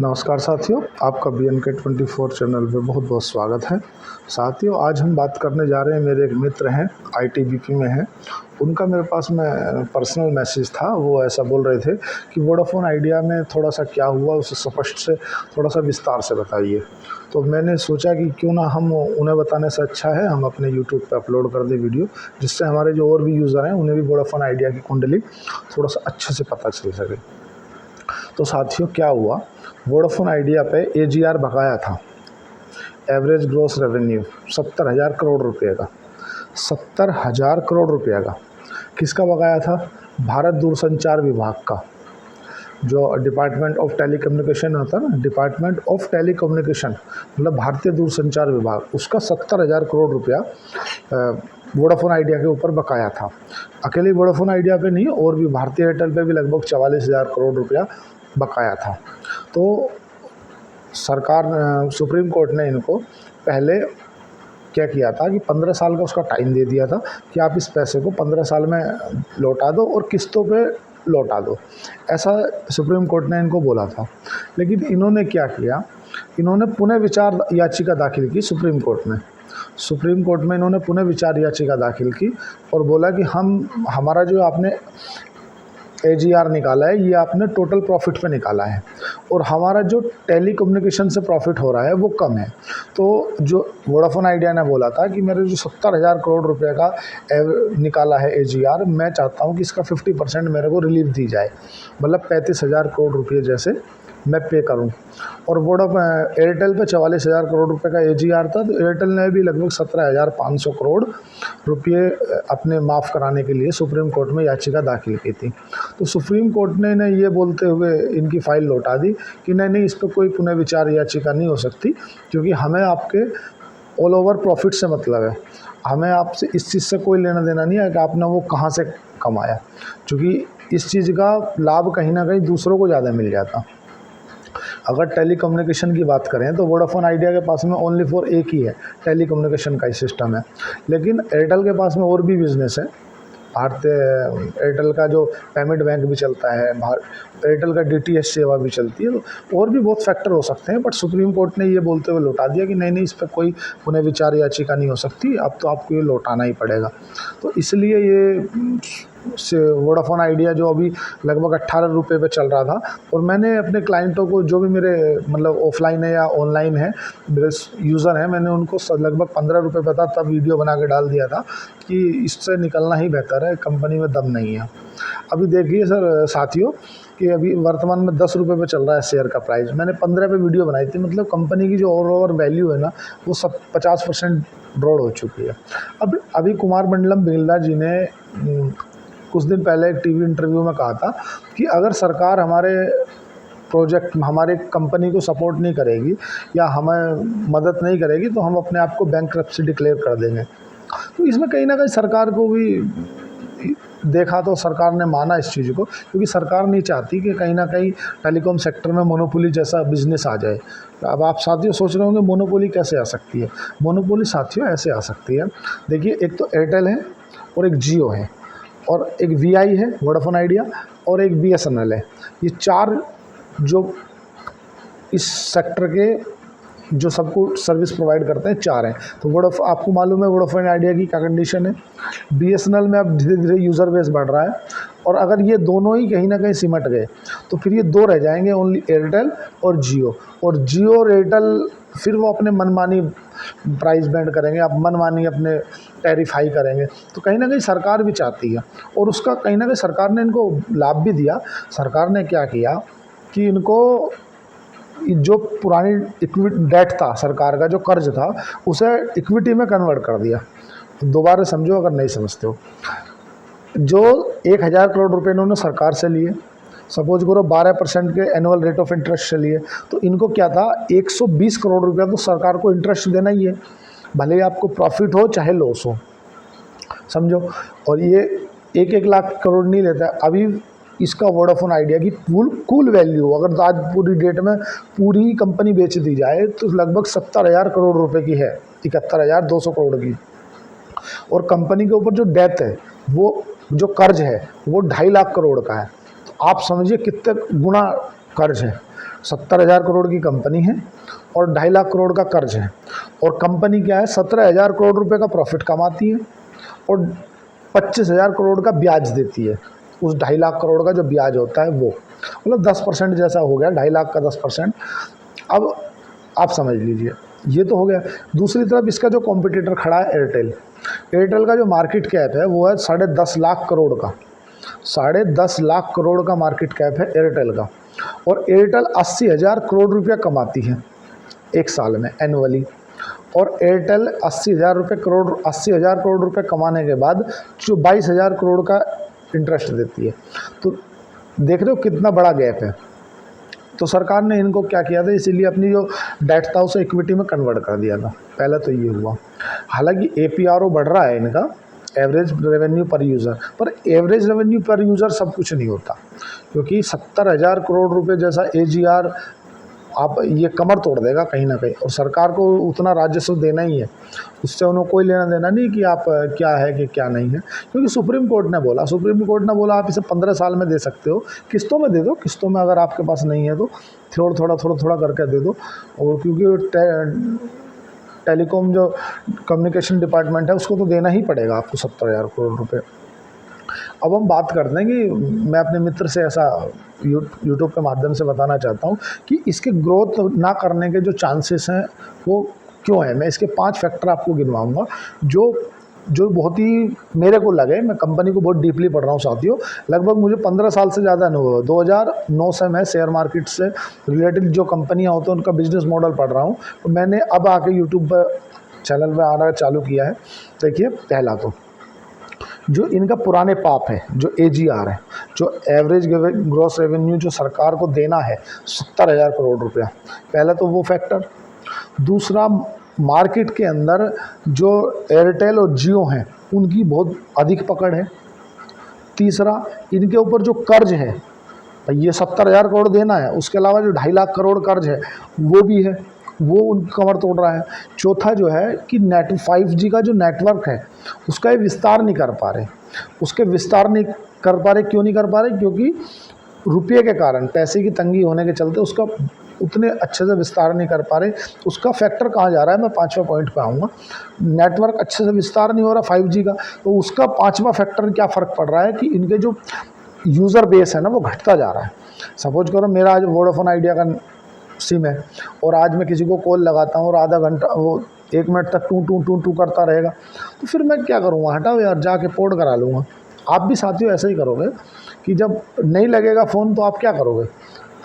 नमस्कार साथियों, आपका BNK24 चैनल पे बहुत बहुत स्वागत है। साथियों, आज हम बात करने जा रहे हैं, मेरे एक मित्र हैं ITBP में हैं। उनका मेरे पास में पर्सनल मैसेज था। वो ऐसा बोल रहे थे कि वोडाफोन आइडिया में थोड़ा सा क्या हुआ, उसे स्पष्ट से थोड़ा सा विस्तार से बताइए। तो मैंने सोचा कि क्यों ना हम उन्हें बताने से अच्छा है हम अपने यूट्यूब पे अपलोड कर दें वीडियो, जिससे हमारे जो और भी यूज़र हैं उन्हें भी वोडाफोन आइडिया की कुंडली थोड़ा सा अच्छे से पता चल सके। तो साथियों, क्या हुआ, वोडाफोन आइडिया पे AGR बकाया था, एवरेज ग्रॉस रेवेन्यू 70,000 करोड़ रुपये का। 70,000 करोड़ रुपये का किसका बकाया था? भारत दूरसंचार विभाग का, जो डिपार्टमेंट ऑफ टेलीकम्युनिकेशन होता है ना, डिपार्टमेंट ऑफ टेलीकम्युनिकेशन मतलब भारतीय दूरसंचार विभाग, उसका 70,000 करोड़ रुपया वोडाफोन आइडिया के ऊपर बकाया था। अकेले वोडाफोन आइडिया पे नहीं, और भी भारतीय एयरटेल पे भी लगभग 44,000 करोड़ रुपया बकाया था। तो सरकार सुप्रीम कोर्ट ने इनको पहले क्या किया था कि 15 साल का उसका टाइम दे दिया था कि आप इस पैसे को 15 साल में लौटा दो और किस्तों पे लौटा दो, ऐसा सुप्रीम कोर्ट ने इनको बोला था। लेकिन इन्होंने क्या किया, इन्होंने पुनः विचार याचिका दाखिल की सुप्रीम कोर्ट में। सुप्रीम कोर्ट में इन्होंने पुनः विचार याचिका दाखिल की और बोला कि हमारा जो आपने AGR निकाला है, ये आपने टोटल प्रॉफिट पे निकाला है और हमारा जो टेलीकम्युनिकेशन से प्रॉफिट हो रहा है वो कम है। तो जो वोडाफोन आइडिया ने बोला था कि मेरे जो 70,000 करोड़ रुपए का निकाला है AGR, मैं चाहता हूँ कि इसका 50% मेरे को रिलीफ दी जाए, मतलब 35,000 करोड़ रुपये जैसे मैं पे करूं। और एयरटेल पे 44,000 करोड़ रुपए का AGR था, तो एयरटेल ने भी लगभग 17,500 करोड़ रुपये अपने माफ़ कराने के लिए सुप्रीम कोर्ट में याचिका दाखिल की थी। तो सुप्रीम कोर्ट ने ये बोलते हुए इनकी फ़ाइल लौटा दी कि नहीं, इस पर कोई पुनः विचार याचिका नहीं हो सकती, क्योंकि हमें आपके ऑल ओवर प्रॉफिट से मतलब है, हमें आपसे इस चीज़ से कोई लेना देना नहीं है कि आपने वो कहाँ से कमाया, क्योंकि इस चीज़ का लाभ कहीं ना कहीं दूसरों को ज़्यादा मिल जाता। अगर टेलीकम्युनिकेशन की बात करें तो वोडाफोन आइडिया के पास में ओनली फॉर एक ही है, टेलीकम्युनिकेशन का ही सिस्टम है। लेकिन एयरटेल के पास में और भी बिजनेस है। भारतीय एयरटेल का जो पेमेंट बैंक भी चलता है, एयरटेल का DTH सेवा भी चलती है, तो और भी बहुत फैक्टर हो सकते हैं। बट सुप्रीम कोर्ट ने ये बोलते हुए लौटा दिया कि नहीं, इस पर कोई पुनः विचार याचिका नहीं हो सकती, अब तो आपको ये लौटाना ही पड़ेगा। तो इसलिए ये वोडाफोन आइडिया जो अभी लगभग 18 रुपये पे चल रहा था, और मैंने अपने क्लाइंटों को, जो भी मेरे मतलब ऑफलाइन है या ऑनलाइन है मेरे यूज़र हैं, मैंने उनको लगभग 15 रुपये पे था, तब वीडियो बना के डाल दिया था कि इससे निकलना ही बेहतर है, कंपनी में दम नहीं है। अभी देखिए सर साथियों कि अभी वर्तमान में 10 रुपये पे चल रहा है शेयर का प्राइस। मैंने 15 पे वीडियो बनाई थी, मतलब कंपनी की जो ओवर वैल्यू है ना, वो सब 50% ड्रॉड हो चुकी है। अब अभी कुमार मंडलम बिरला जी ने कुछ दिन पहले एक टीवी इंटरव्यू में कहा था कि अगर सरकार हमारे प्रोजेक्ट, हमारे कंपनी को सपोर्ट नहीं करेगी या हमें मदद नहीं करेगी, तो हम अपने आप को बैंकरप्सी डिक्लेयर कर देंगे। तो इसमें कहीं ना कहीं सरकार को भी देखा, तो सरकार ने माना इस चीज़ को, क्योंकि सरकार नहीं चाहती कि कहीं ना कहीं टेलीकॉम सेक्टर में मोनोपोली जैसा बिजनेस आ जाए। अब आप साथियों सोच रहे होंगे मोनोपोली कैसे आ सकती है। मोनोपोली साथियों ऐसे आ सकती है, देखिए, एक तो एयरटेल है और एक जियो है और एक VI है वोडाफोन आइडिया और एक BSNL है। ये चार जो इस सेक्टर के जो सबको सर्विस प्रोवाइड करते हैं, चार हैं। तो आपको मालूम है वोडाफोन आइडिया की क्या कंडीशन है। BSNL में अब धीरे धीरे यूज़र बेस बढ़ रहा है, और अगर ये दोनों ही कहीं ना कहीं सिमट गए तो फिर ये दो रह जाएंगे, ओनली एयरटेल और जियो। और जियो और एयरटेल फिर वो अपने मनमानी प्राइस बैंड करेंगे, आप मनमानी अपने टैरिफ हाई करेंगे। तो कहीं ना कहीं सरकार भी चाहती है, और उसका कहीं ना कहीं सरकार ने इनको लाभ भी दिया। सरकार ने क्या किया कि इनको जो पुरानी इक्विटी डेट था, सरकार का जो कर्ज था, उसे इक्विटी में कन्वर्ट कर दिया। दोबारा समझो अगर नहीं समझते हो। जो 1,000 करोड़ रुपए इन्होंने सरकार से लिए, सपोज करो 12% के एनुअल रेट ऑफ इंटरेस्ट से लिए, तो इनको क्या था, 120 करोड़ रुपया तो सरकार को इंटरेस्ट देना ही है, भले ही आपको प्रॉफिट हो चाहे लॉस हो, समझो। और ये 1-1 लाख करोड़ नहीं लेता है। अभी इसका वोडाफोन आइडिया की कुल वैल्यू अगर आज पूरी डेट में पूरी कंपनी बेच दी जाए तो लगभग 70,000 करोड़ रुपए की है, 71,200 करोड़ की। और कंपनी के ऊपर जो डेट है, वो जो कर्ज है, वो 2.5 लाख करोड़ का है। तो आप समझिए कितने गुना कर्ज है। 70,000 करोड़ की कंपनी है और 2.5 लाख करोड़ का कर्ज है, और कंपनी क्या है 17,000 करोड़ रुपए का प्रॉफिट कमाती है और 25,000 करोड़ का ब्याज देती है। उस 2.5 लाख करोड़ का जो ब्याज होता है वो मतलब 10% जैसा हो गया, 2.5 लाख का 10%। अब आप समझ लीजिए, ये तो हो गया। दूसरी तरफ इसका जो कॉम्पिटिटर खड़ा है एयरटेल, एयरटेल का जो मार्केट कैप है वो है 10.5 लाख करोड़ का, 10.5 लाख करोड़ का मार्केट कैप है एयरटेल का, और एयरटेल 80,000 करोड़ रुपया कमाती है एक साल में एनुअली। और एयरटेल 80,000 करोड़ रुपए कमाने के बाद जो 22,000 करोड़ का इंटरेस्ट देती है। तो देख रहे हो कितना बड़ा गैप है। तो सरकार ने इनको क्या किया था, इसीलिए अपनी जो डेट था उसे इक्विटी में कन्वर्ट कर दिया था। पहले तो ये हुआ। हालांकि APRO बढ़ रहा है इनका, एवरेज रेवेन्यू पर यूज़र, पर एवरेज रेवेन्यू पर यूज़र सब कुछ नहीं होता, क्योंकि 70,000 करोड़ रुपए जैसा AGR आप ये कमर तोड़ देगा कहीं ना कहीं। और सरकार को उतना राजस्व देना ही है, उससे उन्हें कोई लेना देना नहीं कि आप क्या है कि क्या नहीं है, क्योंकि सुप्रीम कोर्ट ने बोला आप इसे 15 साल में दे सकते हो, किस्तों में दे दो, किस्तों में अगर आपके पास नहीं है तो थोड़ा थोड़ा करके दे दो। और क्योंकि टेलीकॉम जो कम्युनिकेशन डिपार्टमेंट है उसको तो देना ही पड़ेगा आपको 70,000 करोड़ रुपये। अब हम बात करते हैं कि मैं अपने मित्र से ऐसा यूट्यूब के माध्यम से बताना चाहता हूँ कि इसके ग्रोथ ना करने के जो चांसेस हैं वो क्यों है। मैं इसके 5 फैक्टर आपको गिनवाऊंगा जो बहुत ही मेरे को लगे। मैं कंपनी को बहुत डीपली पढ़ रहा हूँ साथियों, लगभग मुझे 15 साल से ज़्यादा अनुभव है। 2009 से मैं शेयर मार्केट से रिलेटेड जो कंपनियाँ होती हैं उनका बिजनेस मॉडल पढ़ रहा हूँ। तो मैंने अब आके यूट्यूब पर चैनल पर आना चालू किया है। देखिए, पहला तो जो इनका पुराने पाप है, जो AGR है, जो एवरेज ग्रॉस रेवेन्यू जो सरकार को देना है 70,000 करोड़ रुपया, पहला तो वो फैक्टर। दूसरा, मार्केट के अंदर जो एयरटेल और जियो हैं उनकी बहुत अधिक पकड़ है। तीसरा, इनके ऊपर जो कर्ज है, ये 70,000 करोड़ देना है, उसके अलावा जो 2.5 लाख करोड़ कर्ज है वो भी है, वो उनकी कमर तोड़ रहा है। चौथा जो है कि 5G का जो नेटवर्क है उसका ये विस्तार नहीं कर पा रहे। क्यों नहीं कर पा रहे? क्योंकि रुपये के कारण, पैसे की तंगी होने के चलते उसका उतने अच्छे से विस्तार नहीं कर पा रहे। उसका फैक्टर कहाँ जा रहा है, मैं 5वां पॉइंट पे आऊँगा। नेटवर्क अच्छे से विस्तार नहीं हो रहा 5G का, तो उसका 5वां फैक्टर क्या फ़र्क पड़ रहा है कि इनके जो यूज़र बेस है ना वो घटता जा रहा है। सपोज करो मेरा आज वोडाफोन आइडिया का सिम है और आज मैं किसी को कॉल लगाता हूँ और आधा घंटा वो 1 मिनट तक टू करता रहेगा, तो फिर मैं क्या करूँगा, हटाओ यार, जाके पोर्ट करा लूँगा। आप भी साथियों ऐसे ही करोगे कि जब नहीं लगेगा फ़ोन तो आप क्या करोगे,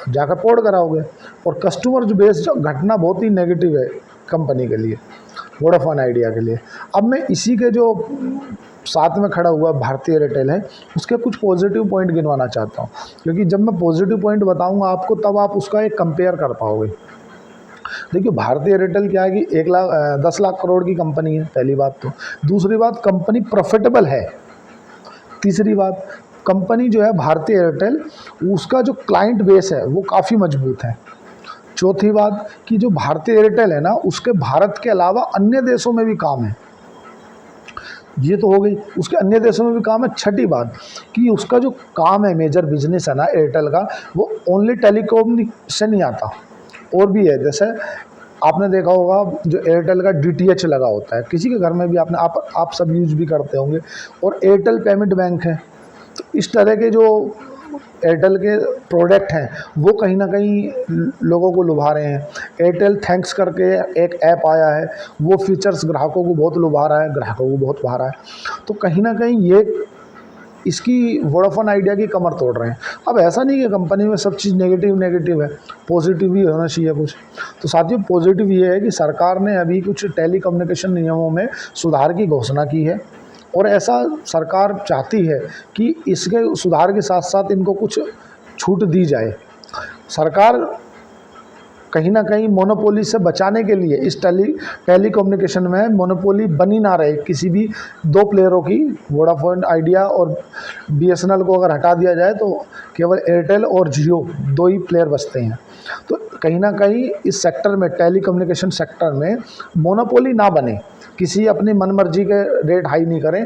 जाकर पोर्ट कराओगे। और कस्टमर जो बेस जो घटना बहुत ही नेगेटिव है कंपनी के लिए, वोडाफोन आइडिया के लिए। अब मैं इसी के जो साथ में खड़ा हुआ भारतीय एयरटेल है उसके कुछ पॉजिटिव पॉइंट गिनवाना चाहता हूँ, क्योंकि जब मैं पॉजिटिव पॉइंट बताऊंगा आपको तब आप उसका एक कंपेयर कर पाओगे। देखिए, भारतीय एयरटेल क्या है कि 10 लाख करोड़ की कंपनी है, पहली बात तो। दूसरी बात, कंपनी प्रॉफिटेबल है। तीसरी बात, कंपनी जो है भारतीय एयरटेल, उसका जो क्लाइंट बेस है वो काफ़ी मजबूत है। चौथी बात कि जो भारतीय एयरटेल है ना उसके भारत के अलावा अन्य देशों में भी काम है, ये तो हो गई, उसके अन्य देशों में भी काम है। छठी बात कि उसका जो काम है, मेजर बिजनेस है ना एयरटेल का, वो ओनली टेलीकॉम से नहीं आता, और भी है। जैसे आपने देखा होगा जो एयरटेल का DTH लगा होता है, किसी के घर में भी आप सब यूज भी करते होंगे, और एयरटेल पेमेंट बैंक है। तो इस तरह के जो एयरटेल के प्रोडक्ट हैं वो कहीं ना कहीं लोगों को लुभा रहे हैं। एयरटेल थैंक्स करके एक ऐप आया है, वो फीचर्स ग्राहकों को बहुत लुभा रहा है, ग्राहकों को बहुत भा रहा है। तो कहीं ना कहीं ये इसकी वोडाफोन आइडिया की कमर तोड़ रहे हैं। अब ऐसा नहीं कि कंपनी में सब चीज़ नेगेटिव है, पॉजिटिव भी होना चाहिए कुछ। तो साथियों, पॉजिटिव ये है कि सरकार ने अभी कुछ टेलीकम्युनिकेशन नियमों में सुधार की घोषणा की है, और ऐसा सरकार चाहती है कि इसके सुधार के साथ साथ इनको कुछ छूट दी जाए। सरकार कहीं ना कहीं मोनोपोली से बचाने के लिए इस टेलीकम्युनिकेशन में मोनोपोली बनी ना रहे किसी भी 2 प्लेयरों की। वोडाफोन आइडिया और BSNL को अगर हटा दिया जाए तो केवल एयरटेल और जियो 2 ही प्लेयर बचते हैं। तो कहीं ना कहीं इस सेक्टर में, टेलीकम्युनिकेशन सेक्टर में मोनोपोली ना बने, किसी अपनी मनमर्जी के रेट हाई नहीं करें।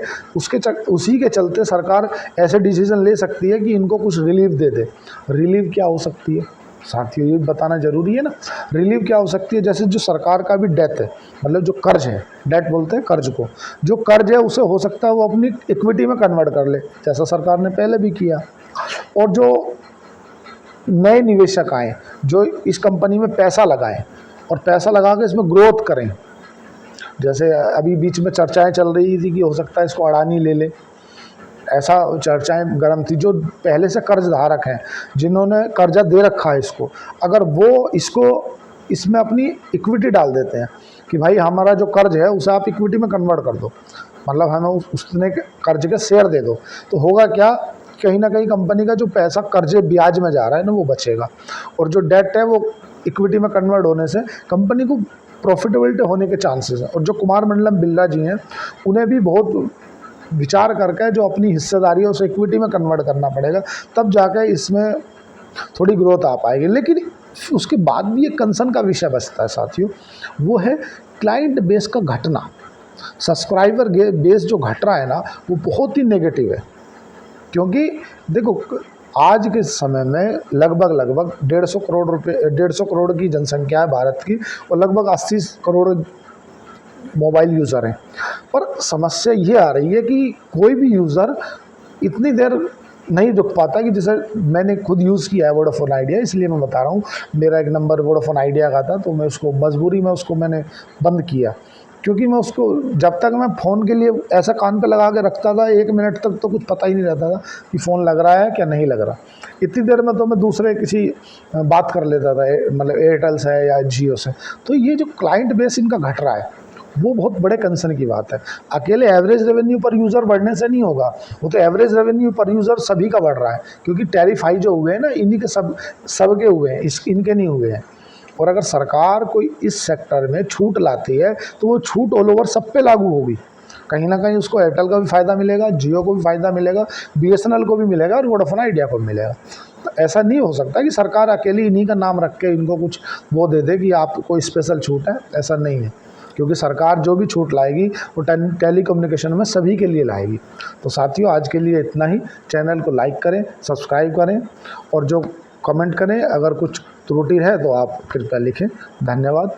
उसी के चलते सरकार ऐसे डिसीजन ले सकती है कि इनको कुछ रिलीफ दे दे। रिलीफ क्या हो सकती है? साथियों ये बताना जरूरी है ना। रिलीव क्या हो सकती है, जैसे जो सरकार का भी डेट है, मतलब जो कर्ज है, डेट बोलते हैं कर्ज को, जो कर्ज है उसे हो सकता है वो अपनी इक्विटी में कन्वर्ट कर ले, जैसा सरकार ने पहले भी किया। और जो नए निवेशक आए जो इस कंपनी में पैसा लगाएं और पैसा लगा के इसमें ग्रोथ करें, जैसे अभी बीच में चर्चाएं चल रही थी कि हो सकता है इसको अडानी ले ले, ऐसा चर्चाएं गर्म थी। जो पहले से कर्ज धारक हैं जिन्होंने कर्जा दे रखा है इसको, अगर वो इसको इसमें अपनी इक्विटी डाल देते हैं कि भाई हमारा जो कर्ज है उसे आप इक्विटी में कन्वर्ट कर दो, मतलब हमें उसने कर्ज के शेयर दे दो, तो होगा क्या, कहीं ना कहीं कंपनी का जो पैसा कर्जे ब्याज में जा रहा है ना वो बचेगा, और जो डेट है वो इक्विटी में कन्वर्ट होने से कंपनी को प्रॉफिटेबिलिटी होने के चांसेस हैं। और जो कुमार मंडलम बिरला जी हैं उन्हें भी बहुत विचार करके जो अपनी हिस्सेदारी है उसे इक्विटी में कन्वर्ट करना पड़ेगा, तब जाकर इसमें थोड़ी ग्रोथ आ पाएगी। लेकिन उसके बाद भी एक कंसर्न का विषय बचता है साथियों, वो है क्लाइंट बेस का घटना। सब्सक्राइबर बेस जो घट रहा है ना वो बहुत ही नेगेटिव है, क्योंकि देखो आज के समय में लगभग 150 करोड़ की जनसंख्या है भारत की, और लगभग 80 करोड़ मोबाइल यूज़र हैं। पर समस्या ये आ रही है कि कोई भी यूज़र इतनी देर नहीं रुक पाता, कि जैसे मैंने खुद यूज़ किया है वोडाफोन आइडिया, इसलिए मैं बता रहा हूँ। मेरा एक नंबर वोडाफोन आइडिया का था, तो मैं उसको मजबूरी में उसको मैंने बंद किया, क्योंकि मैं उसको जब तक मैं फ़ोन के लिए ऐसा कान पे लगा के रखता था 1 मिनट तक तो कुछ पता ही नहीं रहता था कि फ़ोन लग रहा है क्या नहीं लग रहा। इतनी देर में तो मैं दूसरे किसी बात कर लेता था, मतलब एयरटेल से या जियो से। तो ये जो क्लाइंट बेस इनका घट रहा है वो बहुत बड़े कंसर्न की बात है। अकेले एवरेज रेवेन्यू पर यूज़र बढ़ने से नहीं होगा, वो तो एवरेज रेवेन्यू पर यूज़र सभी का बढ़ रहा है, क्योंकि टैरिफ हाई जो हुए हैं ना इन्हीं के सबके हुए हैं, इनके नहीं हुए हैं। और अगर सरकार कोई इस सेक्टर में छूट लाती है तो वो छूट ऑल ओवर सब पे लागू होगी, कहीं ना कहीं उसको एयरटेल का भी फ़ायदा मिलेगा, जियो को भी फ़ायदा मिलेगा, BSNL को भी मिलेगा और वोडाफोन आइडिया को भी मिलेगा। तो ऐसा नहीं हो सकता कि सरकार अकेली इन्हीं का नाम रख के इनको कुछ वो दे दे कि आप कोई स्पेशल छूट है, ऐसा नहीं है। क्योंकि सरकार जो भी छूट लाएगी वो टेलीकम्युनिकेशन में सभी के लिए लाएगी। तो साथियों आज के लिए इतना ही। चैनल को लाइक करें, सब्सक्राइब करें, और जो कमेंट करें, अगर कुछ त्रुटि है तो आप कृपया लिखें। धन्यवाद।